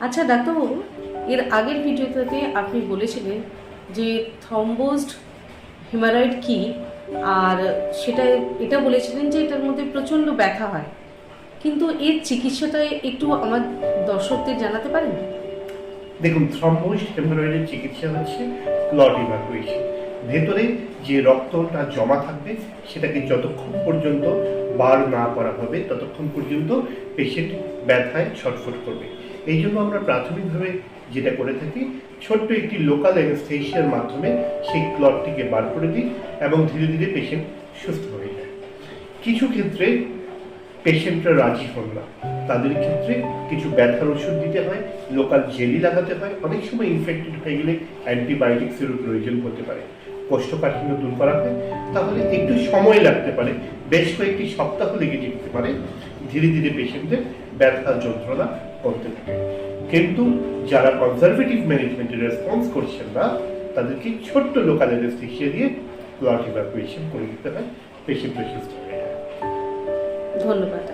আচ্ছা ডাক্তারবাবু, এর আগের ভিডিওতে আপনি বলেছিলেন যে থ্রম্বোজড হিমারয়েড কি, আর এটা বলেছিলেন যে এটার মধ্যে প্রচণ্ড ব্যথা হয়, কিন্তু এর চিকিৎসাটা একটু আমার দর্শকদের জানাতে পারেন? দেখুন, থ্রম্বোসড হেমোরয়েডের চিকিৎসা হচ্ছে ক্লট ইভাকুয়েশন। ভেতরে যে রক্তটা জমা থাকবে সেটাকে যতক্ষণ পর্যন্ত বার না করা হবে ততক্ষণ পর্যন্ত পেশেন্ট ব্যথায় ছটফট করবে। এই জন্য আমরা প্রাথমিকভাবে যেটা করে থাকি, ছোট্ট একটি লোকাল অ্যানেস্থেশিয়ার মাধ্যমে সেই ক্লটটিকে বার করে দিই এবং ধীরে ধীরে পেশেন্ট সুস্থ হয়ে যায়। কিছু ক্ষেত্রে পেশেন্টরা রাজি হন না, তাদের ক্ষেত্রে কিছু ব্যথার ওষুধ দিতে হয়, লোকাল জেলি লাগাতে হয়, অনেক সময় ইনফেক্টেড হয়ে গেলে অ্যান্টিবায়োটিক্সেরও প্রয়োজন হতে পারে। কোষ্ঠকাঠিন্য দূর করা হয়, তাহলে একটু সময় লাগতে পারে, বেশ কয়েকটি সপ্তাহ লেগে যেতে পারে। ধীরে ধীরে পেশেন্টদের ব্যথা যন্ত্রণা করতে থাকে। কিন্তু যারা কনজারভেটিভ ম্যানেজমেন্টে রেসপন্স করছেন না, তাদেরকে ছোট্ট লোকাল অ্যানেস্থেশিয়া দিয়ে ক্লট ইভাকুয়েশন করে দিতে হয়, পেশেন্ট সুস্থ হয়ে যায়। ধন্যবাদ।